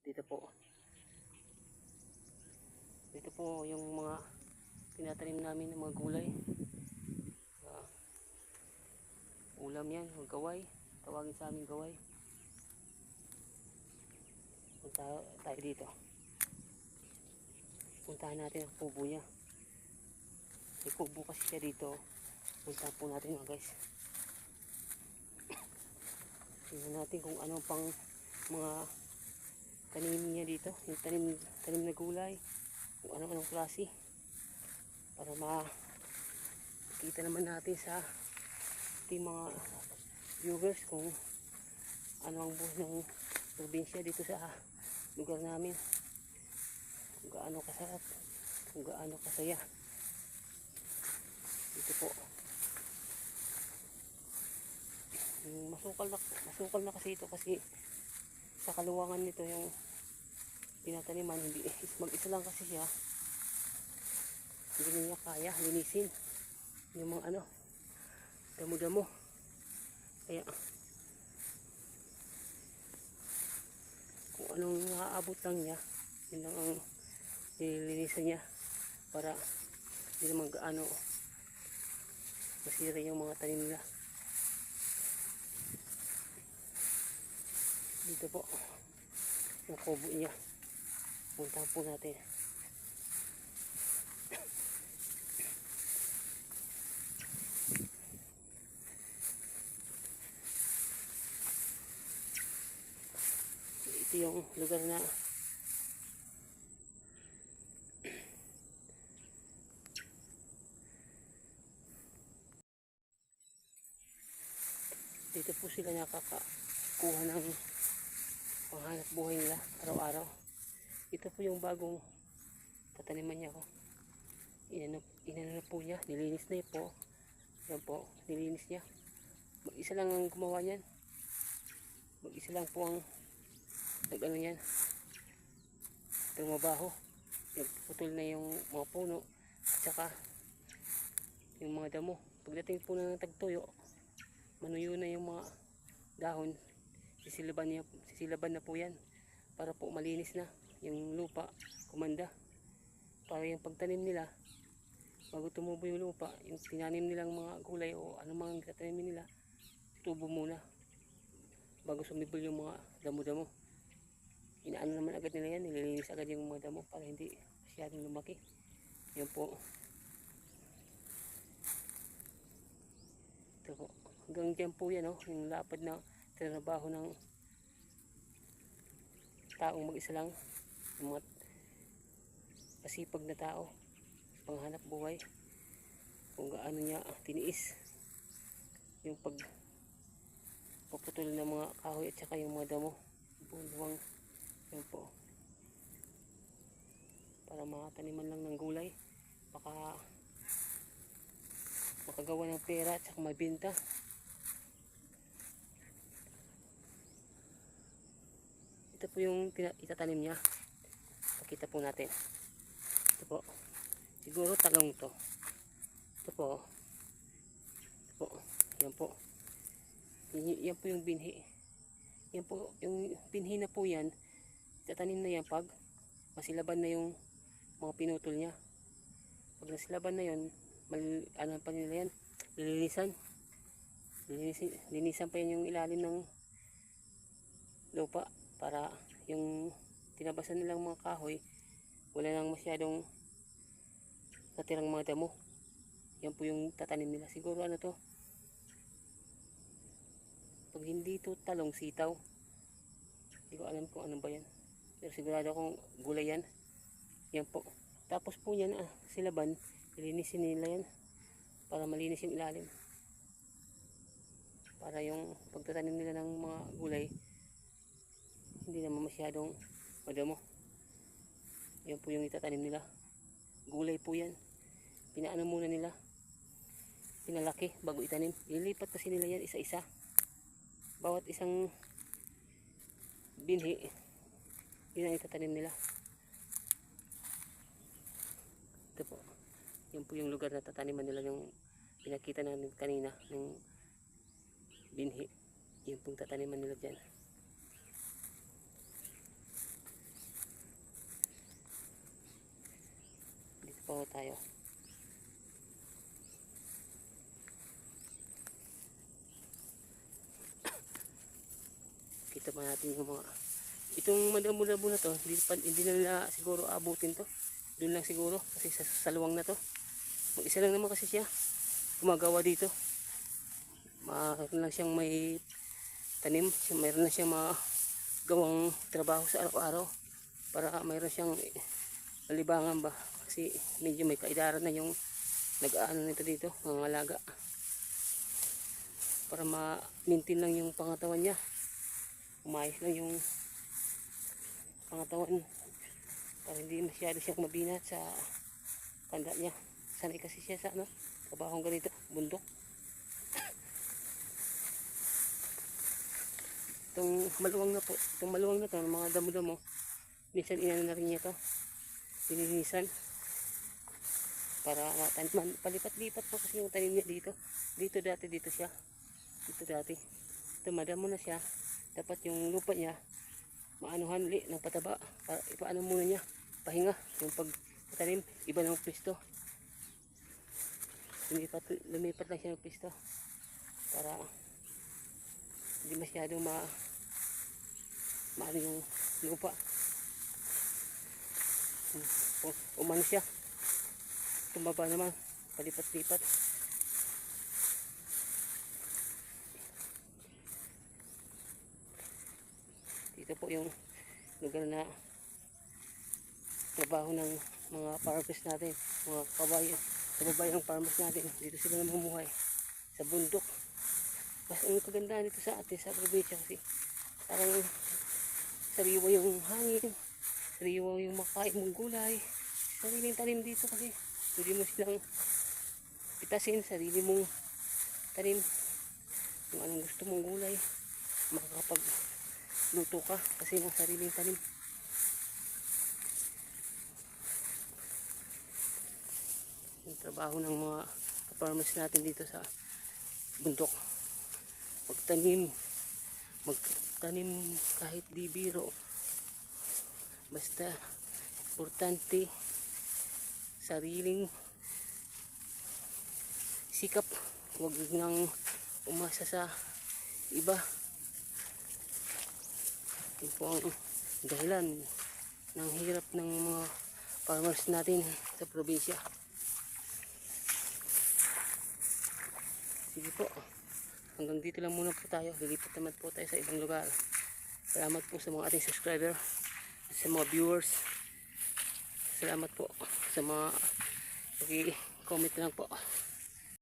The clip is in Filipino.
Dito po. Dito po yung mga tinatanim namin ng mga gulay. Ulam yan, gaway. Tawagin sa amin gaway. Punta tayo dito. Puntahan natin ang kubo niya. May kubo kasi siya dito. Puntahan po natin mga guys. Tingnan natin kung ano pang mga tanim niya dito. Yung tanim na gulay. Kung ano-anong klase. Para makita naman natin sa ating mga viewers kung ano ang buhay ng probinsya dito sa lugar namin. Kung gaano kasarap, kung gaano kasaya. Dito po. Masukal na kasi ito kasi sa kaluwangan nito yung tinataniman, hindi mag-isa lang kasi siya. Hindi niya kaya linisin yung mga damo-damo. Kaya kung anong naaabot lang niya, yun lang ang nililinisan niya para hindi naman gaano masira yung mga tanim nila. Dito po yung kubo niya. Puntahan po natin. Ito yung lugar na dito po sila nakakakuha ng panghanap buhay nila araw-araw. Ito po yung bagong tataniman niya ko. Inano na po niya, nilinis na po. Yan po, nilinis niya. Mag-isa lang ang gumawa niyan. Mag-isa lang po ang nag-ano niyan. Tumabaho. Putol na yung mga puno at saka yung mga damo. Pagdating po ng tagtuyo, manuyo na yung mga dahon. Sisilaban na po yan para po malinis na yung lupa, kumanda. Para yung pagtanim nila, bago tumubo yung lupa, yung tinanim nilang mga gulay o anumang tatanim nila, tubo muna bago sumibol yung mga damo-damo. Inaano naman agad nila yan, nililinis agad yung mga damo para hindi masyadong lumaki. Yan po. Ito po. Hanggang dyan po yan, yung lapad na trabaho ng taong mag-isa lang, yung mga pasipag na tao, panghanap buhay, kung gaano niya tiniis yung pagpuputol ng mga kahoy at saka yung mga damo, buwang yan po, para makataniman lang ng gulay, makagawa ng pera at saka mabenta. Ito po yung itatanim niya. Pakita po natin. Ito po. Siguro talong to. Ito po. Ito po. Yan po. Yan po yung binhi. Yan po. Yung binhi na po yan. Itatanim na yan pag masilaban na yung mga pinutol niya. Pag nasilaban na yan, ano pa nila yan? Lilinisan. Linisan pa yan yung ilalim ng lupa. Para yung tinabasan nilang mga kahoy, wala nang masyadong natirang mga damo. Yan po yung tatanim nila. Siguro ano to, pag hindi to talong, sitaw. Hindi ko alam kung ano ba yan, pero sigurado akong gulay yan. Yan po. Tapos po yan silaban, ilinisin nila yan para malinis yung ilalim, para yung pagtatanim nila ng mga gulay hindi naman masyadong madamo. Yan po yung itatanim nila. Gulay po yan. Pinaano muna nila, pinalaki bago itanim. Ilipat kasi nila yan isa-isa. Bawat isang binhi, yun ang itatanim nila. Ito po. Yan po yung lugar na tataniman nila, yung pinakita namin kanina ng binhi. Yan pong tataniman nila dyan. po tayo. Kita pa natin yung mga itong madamo-damo na to, hindi na nila siguro abutin to. Doon lang siguro kasi sa luwang na to. Mag-isa lang naman kasi siya gumagawa dito. Mayroon lang siyang may tanim, mayroon na siyang magawang trabaho sa araw-araw para mayroon siyang malibangan ba, kasi medyo may kaidaran na yung nag-aano nito dito, mga alaga, para ma-maintain lang yung pangatawan niya, umayos lang yung pangatawan para hindi masyado siyang mabinat sa kanda niya. Sanay kasi siya sa trabahong ganito, bundok. Itong maluwang na to, mga damo-damo, minsan inano na rin niya to, dininisan para mataniman. Palipat-lipat po kasi yung tanim niya dito. Dito dati. Ito madamo na siya. Dapat yung lupa niya maanuhan ulit ng pataba. Para ipaano muna niya, pahinga. Yung pagtanim, iba ng pwesto. Lumipat lang siya ng pwesto para hindi masyadong maano yung lupa. Umano siya, tumaba naman, palipat-lipat. Dito po yung lugar na trabaho ng mga farmers natin, mga kabayang farmers natin. Dito sila namumuhay sa bundok. Mas ang kagandahan dito sa atin sa probinsya kasi parang sariwa yung hangin, sariwa yung makain mong gulay, sariling tanim dito kasi hindi mo silang pitasin, sarili mong tanim kung anong gusto mong gulay, makakapagluto ka kasi ng sariling tanim. Yung trabaho ng mga farmers natin dito sa bundok, magtanim kahit di biro, basta importante sariling sikap, huwag nang umasa sa iba. Yun po ang dahilan ng hirap ng mga farmers natin sa probinsya. Sige po, hanggang dito lang muna po tayo. Lilipat naman po tayo sa ibang lugar. Salamat po sa mga ating subscriber, sa mga viewers. Salamat po sa mga pag-comment lang po.